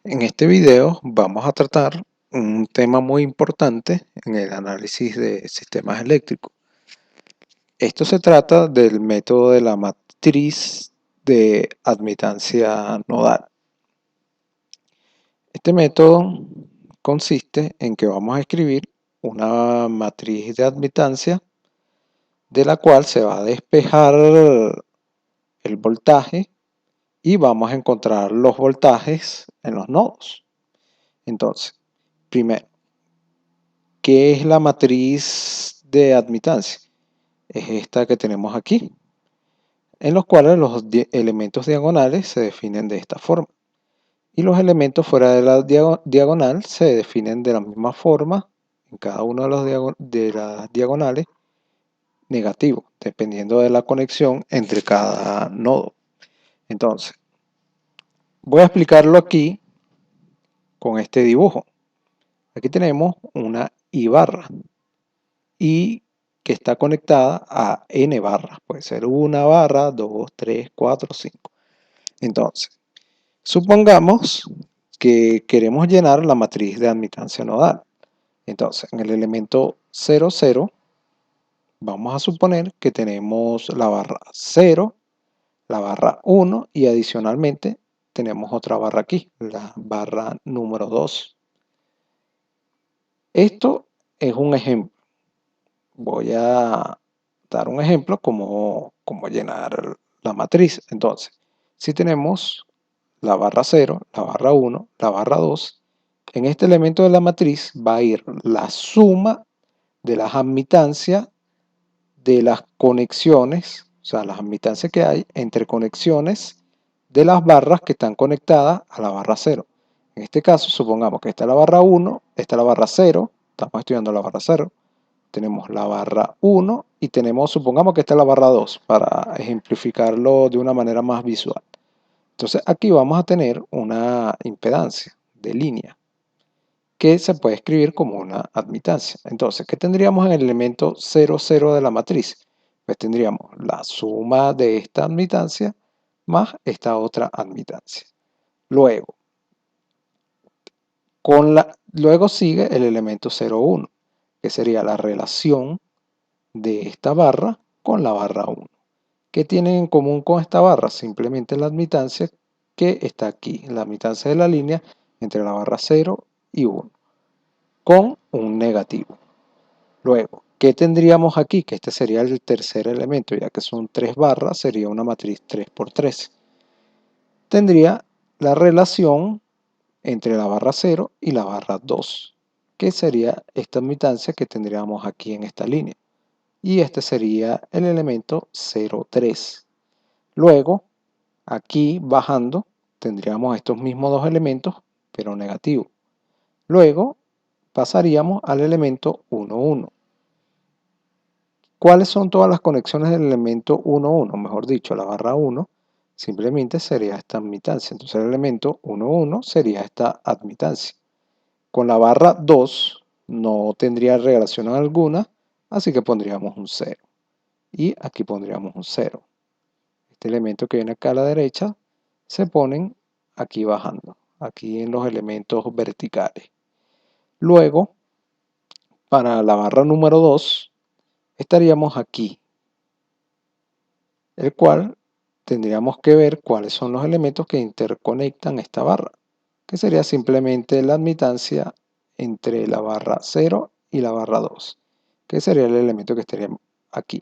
En este video vamos a tratar un tema muy importante en el análisis de sistemas eléctricos. Esto se trata del método de la matriz de admitancia nodal. Este método consiste en que vamos a escribir una matriz de admitancia de la cual se va a despejar el voltaje y vamos a encontrar los voltajes en los nodos. Entonces, primero, ¿qué es la matriz de admitancia? Es esta que tenemos aquí, en los cuales los elementos diagonales se definen de esta forma. Y los elementos fuera de la diagonal se definen de la misma forma en cada uno de las diagonales negativo, dependiendo de la conexión entre cada nodo. Entonces, voy a explicarlo aquí con este dibujo. Aquí tenemos una I barra y que está conectada a n barras. Puede ser una barra, 2, 3, 4, 5. Entonces, supongamos que queremos llenar la matriz de admitancia nodal. Entonces, en el elemento 0, 0, vamos a suponer que tenemos la barra 0, la barra 1 y adicionalmente tenemos otra barra aquí, la barra número 2. Esto es un ejemplo. Voy a dar un ejemplo como llenar la matriz. Entonces, si tenemos la barra 0, la barra 1, la barra 2, en este elemento de la matriz va a ir la suma de las admitancias de las conexiones, o sea, las admitancias que hay entre conexiones de las barras que están conectadas a la barra 0. En este caso, supongamos que esta es la barra 1, esta es la barra 0, estamos estudiando la barra 0, tenemos la barra 1 y tenemos, supongamos que esta es la barra 2 para ejemplificarlo de una manera más visual. Entonces aquí vamos a tener una impedancia de línea que se puede escribir como una admitancia. Entonces, ¿qué tendríamos en el elemento 0, 0 de la matriz? Pues tendríamos la suma de esta admitancia más esta otra admitancia. Luego, luego sigue el elemento 0, 1, que sería la relación de esta barra con la barra 1. ¿Qué tienen en común con esta barra? Simplemente la admitancia que está aquí, la admitancia de la línea entre la barra 0 y 1, con un negativo. Luego, ¿qué tendríamos aquí? Que este sería el tercer elemento, ya que son 3 barras, sería una matriz 3 por 3. Tendría la relación entre la barra 0 y la barra 2, que sería esta admitancia que tendríamos aquí en esta línea. Y este sería el elemento 0, 3. Luego, aquí bajando, tendríamos estos mismos dos elementos, pero negativos. Luego, pasaríamos al elemento 1, 1. ¿Cuáles son todas las conexiones del elemento 1, 1? Mejor dicho, la barra 1 simplemente sería esta admitancia. Entonces el elemento 1, 1 sería esta admitancia. Con la barra 2 no tendría relación alguna, así que pondríamos un 0. Y aquí pondríamos un 0. Este elemento que viene acá a la derecha se ponen aquí bajando, aquí en los elementos verticales. Luego, para la barra número 2, estaríamos aquí, el cual tendríamos que ver cuáles son los elementos que interconectan esta barra, que sería simplemente la admitancia entre la barra 0 y la barra 2, que sería el elemento que estaría aquí.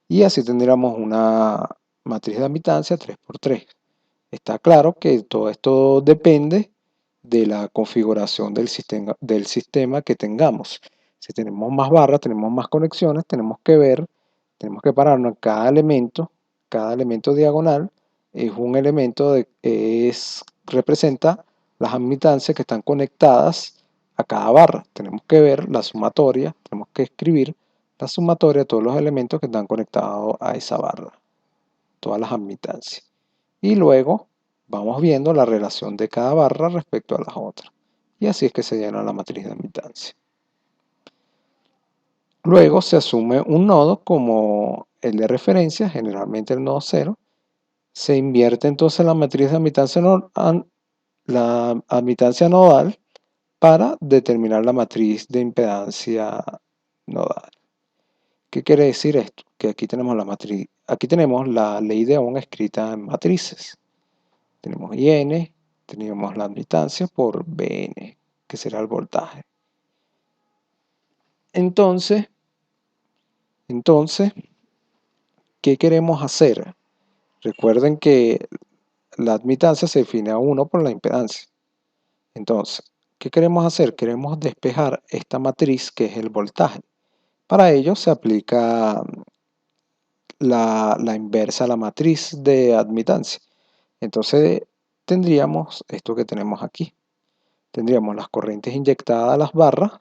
Y así tendríamos una matriz de admitancia 3 por 3. Está claro que todo esto depende de la configuración del sistema que tengamos. Si tenemos más barras, tenemos más conexiones, tenemos que ver, tenemos que pararnos en cada elemento diagonal es un elemento representa las admitancias que están conectadas a cada barra. Tenemos que ver la sumatoria, tenemos que escribir la sumatoria de todos los elementos que están conectados a esa barra, todas las admitancias. Y luego vamos viendo la relación de cada barra respecto a las otras. Y así es que se llena la matriz de admitancia. Luego se asume un nodo como el de referencia, generalmente el nodo 0. Se invierte entonces la matriz de admitancia la admitancia nodal para determinar la matriz de impedancia nodal. ¿Qué quiere decir esto? Que aquí tenemos la matriz, aquí tenemos la ley de Ohm escrita en matrices. Tenemos IN, tenemos la admitancia por BN, que será el voltaje. Entonces, ¿qué queremos hacer? Recuerden que la admitancia se define a 1 por la impedancia. Entonces, ¿qué queremos hacer? Queremos despejar esta matriz que es el voltaje. Para ello se aplica la inversa a la matriz de admitancia. Entonces tendríamos esto que tenemos aquí. Tendríamos las corrientes inyectadas a las barras,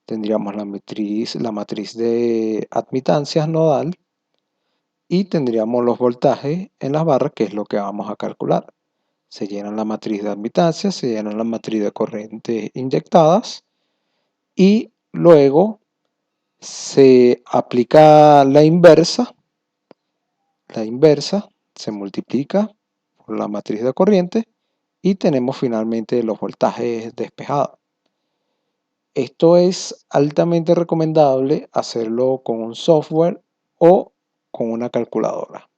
tendríamos la matriz de admitancias nodal y tendríamos los voltajes en las barras, que es lo que vamos a calcular. Se llenan la matriz de admitancias, se llenan la matriz de corrientes inyectadas y luego se aplica la inversa se multiplica por la matriz de corriente y tenemos finalmente los voltajes despejados. Esto es altamente recomendable hacerlo con un software o con una calculadora,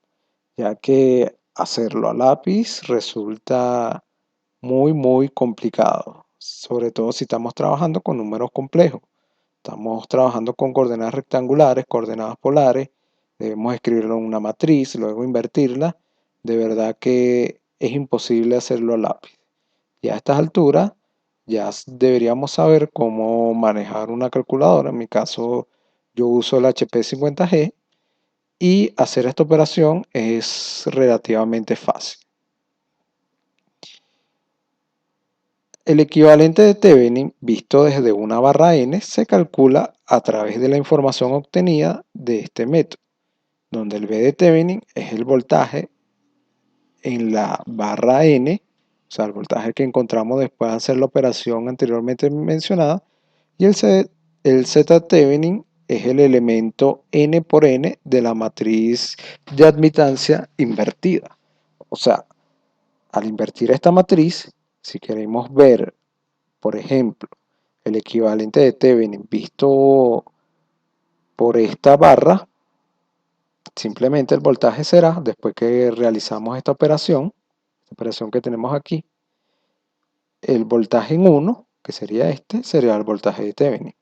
ya que hacerlo a lápiz resulta muy complicado, sobre todo si estamos trabajando con números complejos. Estamos trabajando con coordenadas rectangulares, coordenadas polares, debemos escribirlo en una matriz, luego invertirla. De verdad que es imposible hacerlo a lápiz. Y a estas alturas ya deberíamos saber cómo manejar una calculadora. En mi caso yo uso el HP 50G y hacer esta operación es relativamente fácil. El equivalente de Thevenin visto desde una barra n se calcula a través de la información obtenida de este método, donde el V de Thevenin es el voltaje en la barra n, o sea, el voltaje que encontramos después de hacer la operación anteriormente mencionada, y el Z Thevenin es el elemento n por n de la matriz de admitancia invertida. O sea, al invertir esta matriz, si queremos ver, por ejemplo, el equivalente de Thevenin visto por esta barra, simplemente el voltaje será, después que realizamos esta operación que tenemos aquí, el voltaje en 1, que sería este, sería el voltaje de Thevenin.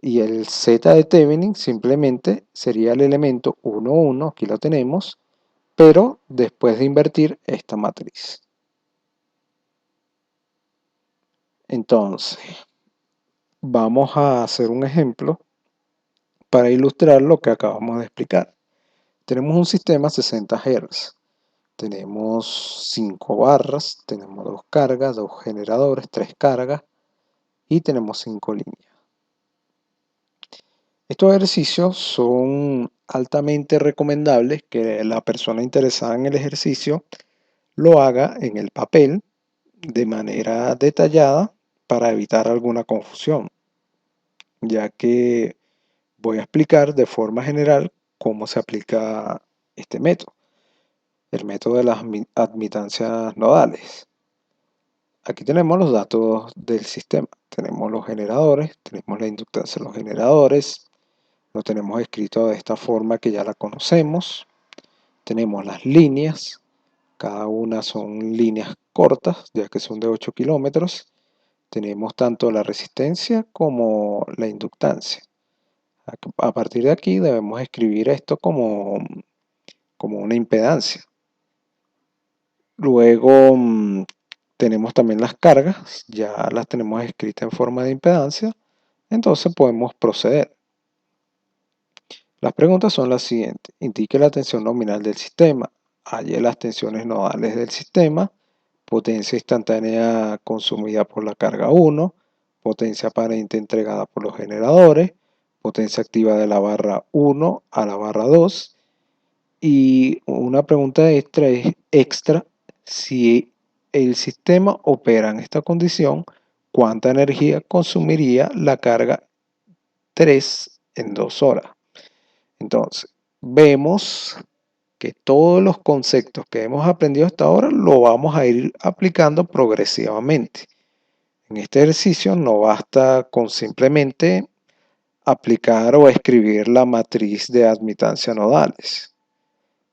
Y el Z de Thevenin simplemente sería el elemento 1, 1, aquí lo tenemos, pero después de invertir esta matriz. Entonces, vamos a hacer un ejemplo para ilustrar lo que acabamos de explicar. Tenemos un sistema 60 Hz. Tenemos 5 barras, tenemos 2 cargas, 2 generadores, 3 cargas y tenemos 5 líneas. Estos ejercicios son altamente recomendables que la persona interesada en el ejercicio lo haga en el papel de manera detallada para evitar alguna confusión, ya que voy a explicar de forma general cómo se aplica este método, el método de las admitancias nodales. Aquí tenemos los datos del sistema. Tenemos los generadores, tenemos la inductancia de los generadores, lo tenemos escrito de esta forma que ya la conocemos. Tenemos las líneas, cada una son líneas cortas, ya que son de 8 kilómetros. Tenemos tanto la resistencia como la inductancia. A partir de aquí debemos escribir esto como una impedancia. Luego tenemos también las cargas, ya las tenemos escritas en forma de impedancia, entonces podemos proceder. Las preguntas son las siguientes. Indique la tensión nominal del sistema, halle las tensiones nodales del sistema, potencia instantánea consumida por la carga 1, potencia aparente entregada por los generadores, potencia activa de la barra 1 a la barra 2, y una pregunta extra, si el sistema opera en esta condición, ¿cuánta energía consumiría la carga 3 en 2 horas? Entonces, vemos que todos los conceptos que hemos aprendido hasta ahora lo vamos a ir aplicando progresivamente. En este ejercicio no basta con simplemente aplicar o escribir la matriz de admitancia nodales.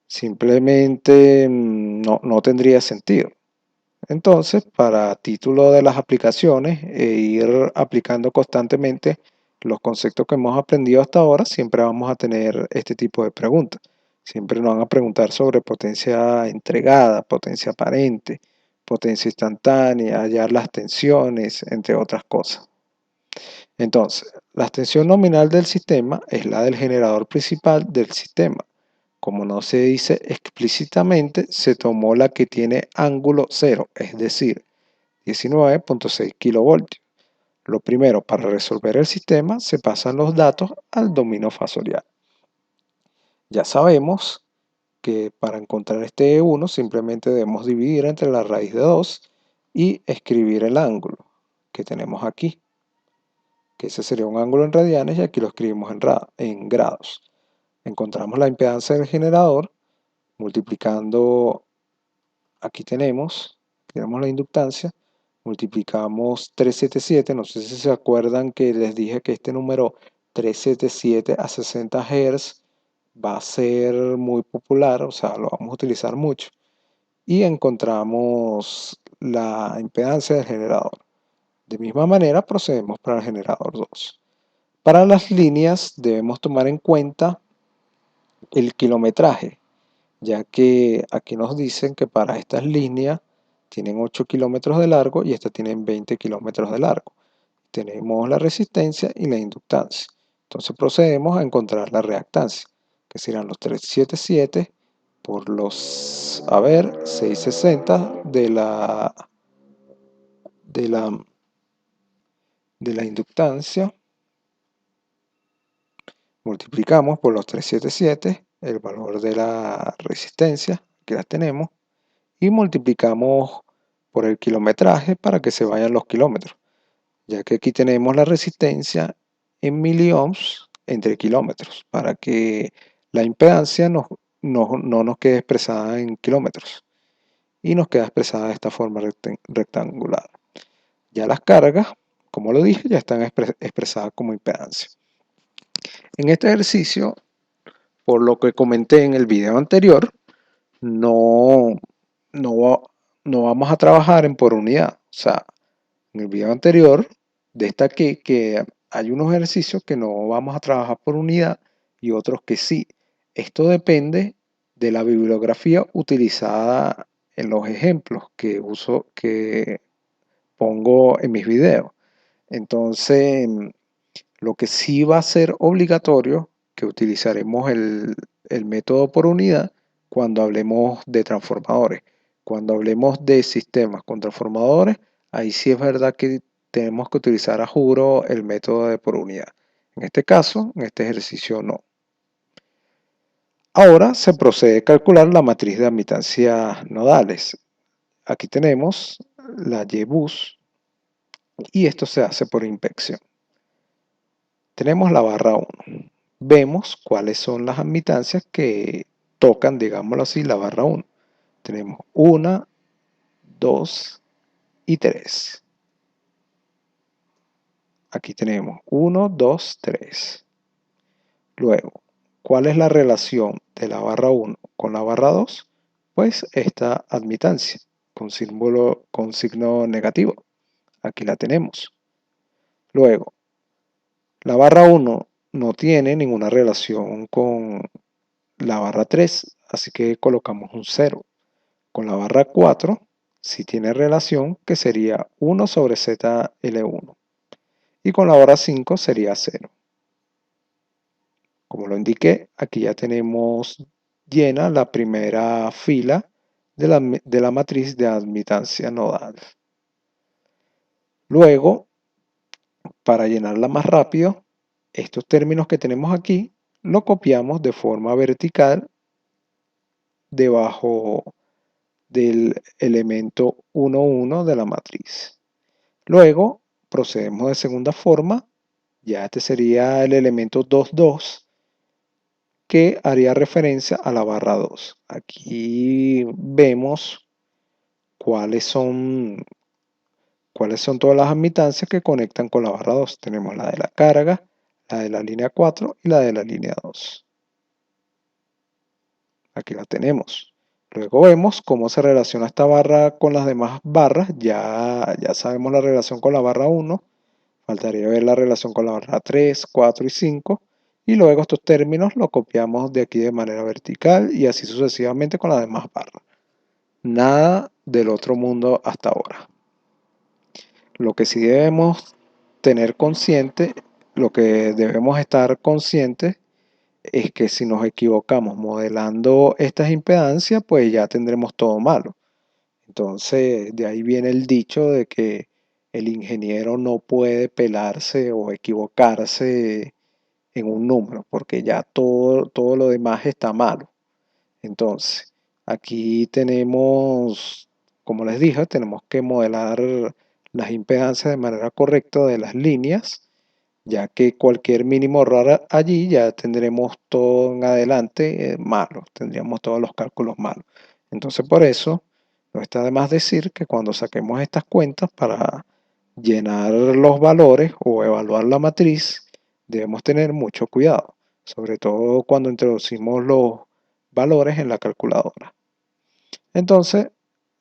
Simplemente no tendría sentido. Entonces, para título de las aplicaciones e ir aplicando constantemente los conceptos que hemos aprendido hasta ahora, siempre vamos a tener este tipo de preguntas. Siempre nos van a preguntar sobre potencia entregada, potencia aparente, potencia instantánea, hallar las tensiones, entre otras cosas. Entonces, la extensión nominal del sistema es la del generador principal del sistema. Como no se dice explícitamente, se tomó la que tiene ángulo cero, es decir, 19.6 kilovoltios. Lo primero, para resolver el sistema, se pasan los datos al dominio fasorial. Ya sabemos que para encontrar este E1 simplemente debemos dividir entre la raíz de 2 y escribir el ángulo que tenemos aquí, que ese sería un ángulo en radianes y aquí lo escribimos en grados. Encontramos la impedancia del generador multiplicando, aquí tenemos la inductancia, multiplicamos 377, no sé si se acuerdan que les dije que este número 377 a 60 Hz va a ser muy popular, o sea, lo vamos a utilizar mucho, y encontramos la impedancia del generador. De misma manera procedemos para el generador 2. Para las líneas debemos tomar en cuenta el kilometraje, ya que aquí nos dicen que para estas líneas tienen 8 kilómetros de largo y estas tienen 20 kilómetros de largo. Tenemos la resistencia y la inductancia. Entonces procedemos a encontrar la reactancia, que serán los 377 por los, 660 de la inductancia. Multiplicamos por los 377 el valor de la resistencia, que la tenemos, y multiplicamos por el kilometraje para que se vayan los kilómetros, ya que aquí tenemos la resistencia en miliohms entre kilómetros, para que la impedancia no nos quede expresada en kilómetros y nos queda expresada de esta forma rectangular. Ya las cargas, como lo dije, ya están expresadas como impedancia. En este ejercicio, por lo que comenté en el video anterior, no, no, no vamos a trabajar en por unidad. O sea, en el video anterior destaqué que hay unos ejercicios que no vamos a trabajar por unidad y otros que sí. Esto depende de la bibliografía utilizada en los ejemplos que pongo en mis videos. Entonces, lo que sí va a ser obligatorio, que utilizaremos el método por unidad cuando hablemos de transformadores. Cuando hablemos de sistemas con transformadores, ahí sí es verdad que tenemos que utilizar a juro el método de por unidad. En este caso, en este ejercicio no. Ahora se procede a calcular la matriz de admitancias nodales. Aquí tenemos la YBUS y esto se hace por inspección. Tenemos la barra 1. Vemos cuáles son las admitancias que tocan, digámoslo así, la barra 1. Tenemos 1, 2 y 3. Aquí tenemos 1, 2, 3. Luego, ¿cuál es la relación de la barra 1 con la barra 2? Pues esta admitancia con signo negativo. Aquí la tenemos. Luego, la barra 1 no tiene ninguna relación con la barra 3, así que colocamos un 0. Con la barra 4 sí tiene relación, que sería 1 sobre ZL1. Y con la barra 5 sería 0. Como lo indiqué, aquí ya tenemos llena la primera fila de la matriz de admitancia nodal. Luego, para llenarla más rápido, estos términos que tenemos aquí lo copiamos de forma vertical debajo del elemento 1,1 de la matriz. Luego procedemos de segunda forma, ya este sería el elemento 2,2, que haría referencia a la barra 2. Aquí vemos cuáles son todas las admitancias que conectan con la barra 2. Tenemos la de la carga, la de la línea 4 y la de la línea 2. Aquí la tenemos. Luego vemos cómo se relaciona esta barra con las demás barras. Ya sabemos la relación con la barra 1. Faltaría ver la relación con la barra 3, 4 y 5. Y luego estos términos los copiamos de aquí de manera vertical y así sucesivamente con las demás barras. Nada del otro mundo hasta ahora. Lo que sí debemos tener consciente, lo que debemos estar conscientes es que si nos equivocamos modelando estas impedancias, pues ya tendremos todo malo. Entonces, de ahí viene el dicho de que el ingeniero no puede pelarse o equivocarse en un número, porque ya todo lo demás está malo. Entonces, aquí tenemos, como les dije, tenemos que modelar las impedancias de manera correcta de las líneas, ya que cualquier mínimo error allí ya tendremos todo en adelante malo, tendríamos todos los cálculos malos. Entonces, por eso, no está de más decir que cuando saquemos estas cuentas para llenar los valores o evaluar la matriz, debemos tener mucho cuidado, sobre todo cuando introducimos los valores en la calculadora. Entonces,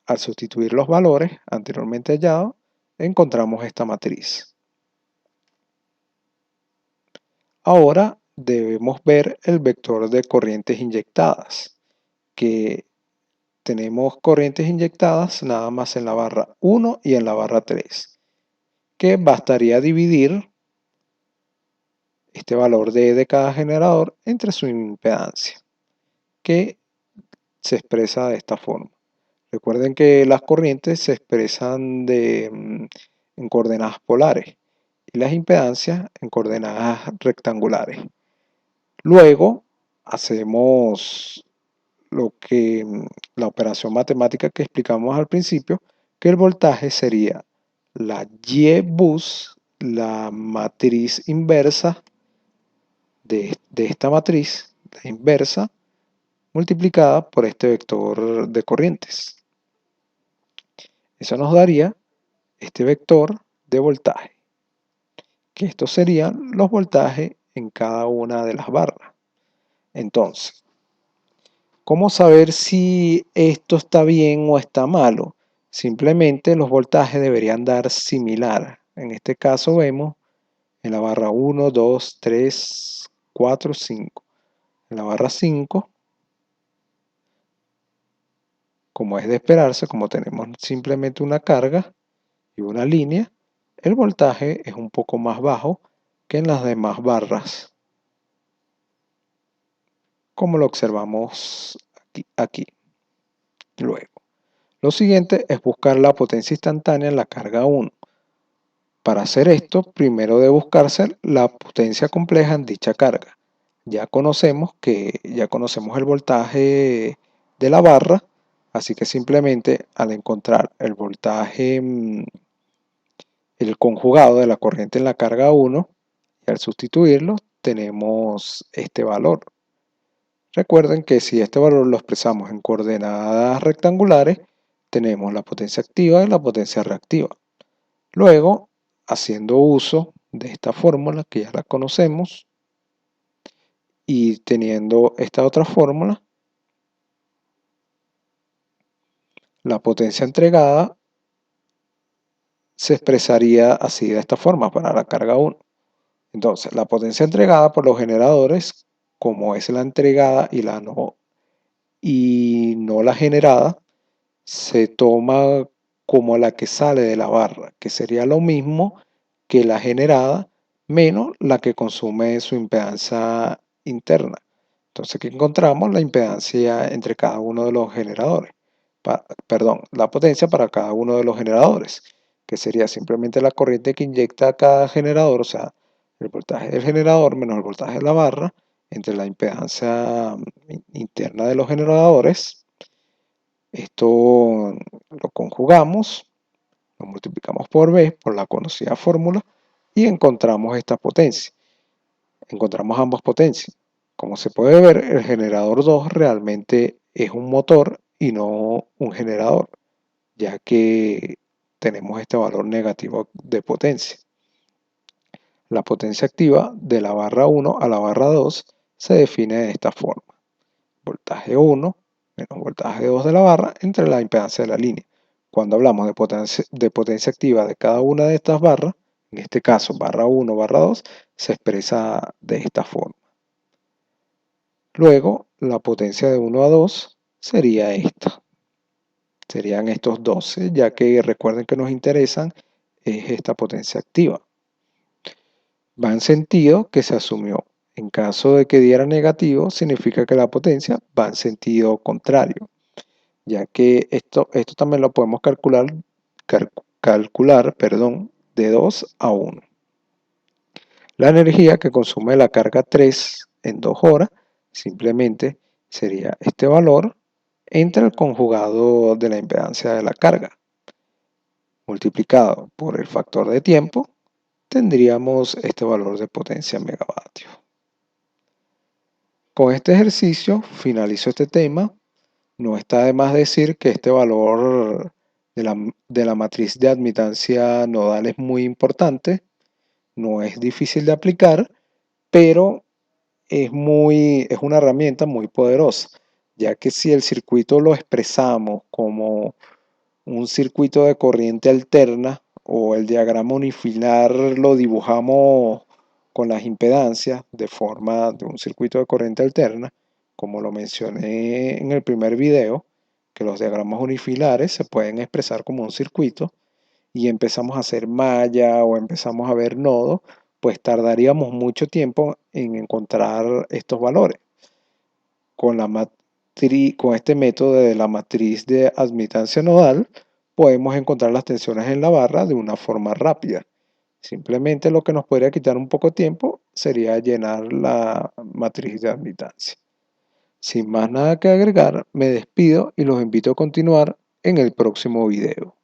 al sustituir los valores anteriormente hallados, encontramos esta matriz. Ahora debemos ver el vector de corrientes inyectadas, que tenemos corrientes inyectadas nada más en la barra 1 y en la barra 3, que bastaría dividir este valor de cada generador entre su impedancia, que se expresa de esta forma. Recuerden que las corrientes se expresan en coordenadas polares y las impedancias en coordenadas rectangulares. Luego hacemos la operación matemática que explicamos al principio, que el voltaje sería la Y-bus, la matriz inversa de esta matriz, la inversa, multiplicada por este vector de corrientes. Eso nos daría este vector de voltaje, que estos serían los voltajes en cada una de las barras. Entonces, ¿cómo saber si esto está bien o está malo? Simplemente los voltajes deberían dar similar. En este caso vemos en la barra 1, 2, 3, 4, 5. En la barra 5, como es de esperarse, como tenemos simplemente una carga y una línea, el voltaje es un poco más bajo que en las demás barras, como lo observamos aquí. Luego, lo siguiente es buscar la potencia instantánea en la carga 1. Para hacer esto, primero debe buscarse la potencia compleja en dicha carga. Ya conocemos el voltaje de la barra, así que simplemente al encontrar el voltaje, el conjugado de la corriente en la carga 1, y al sustituirlo tenemos este valor. Recuerden que si este valor lo expresamos en coordenadas rectangulares, tenemos la potencia activa y la potencia reactiva. Luego, haciendo uso de esta fórmula que ya la conocemos y teniendo esta otra fórmula, la potencia entregada se expresaría así de esta forma para la carga 1. Entonces, la potencia entregada por los generadores, como es la entregada y no la generada, se toma como la que sale de la barra, que sería lo mismo que la generada menos la que consume su impedancia interna. Entonces aquí encontramos la impedancia entre cada uno de los generadores. La potencia para cada uno de los generadores, que sería simplemente la corriente que inyecta cada generador, o sea, el voltaje del generador menos el voltaje de la barra, entre la impedancia interna de los generadores. Esto lo conjugamos, lo multiplicamos por B, por la conocida fórmula, y encontramos esta potencia. Encontramos ambas potencias. Como se puede ver, el generador 2 realmente es un motor y no un generador, ya que tenemos este valor negativo de potencia. La potencia activa de la barra 1 a la barra 2 se define de esta forma. Voltaje 1 menos voltaje 2 de la barra entre la impedancia de la línea. Cuando hablamos de potencia activa de cada una de estas barras, en este caso barra 1, barra 2, se expresa de esta forma. Luego, la potencia de 1 a 2 sería esta. Serían estos 12, ya que recuerden que nos interesan es esta potencia activa. Va en sentido que se asumió. En caso de que diera negativo, significa que la potencia va en sentido contrario, ya que esto también lo podemos calcular de 2 a 1. La energía que consume la carga 3 en 2 horas simplemente sería este valor entre el conjugado de la impedancia de la carga multiplicado por el factor de tiempo, tendríamos este valor de potencia en megavatios. Con este ejercicio finalizo este tema. No está de más decir que este valor de la matriz de admitancia nodal es muy importante, no es difícil de aplicar, pero es una herramienta muy poderosa, ya que si el circuito lo expresamos como un circuito de corriente alterna o el diagrama unifilar lo dibujamos con las impedancias de forma de un circuito de corriente alterna, como lo mencioné en el primer video, que los diagramas unifilares se pueden expresar como un circuito y empezamos a hacer malla o empezamos a ver nodos, pues tardaríamos mucho tiempo en encontrar estos valores. Con este método de la matriz de admitancia nodal, podemos encontrar las tensiones en la barra de una forma rápida. Simplemente lo que nos podría quitar un poco de tiempo sería llenar la matriz de admitancia. Sin más nada que agregar, me despido y los invito a continuar en el próximo video.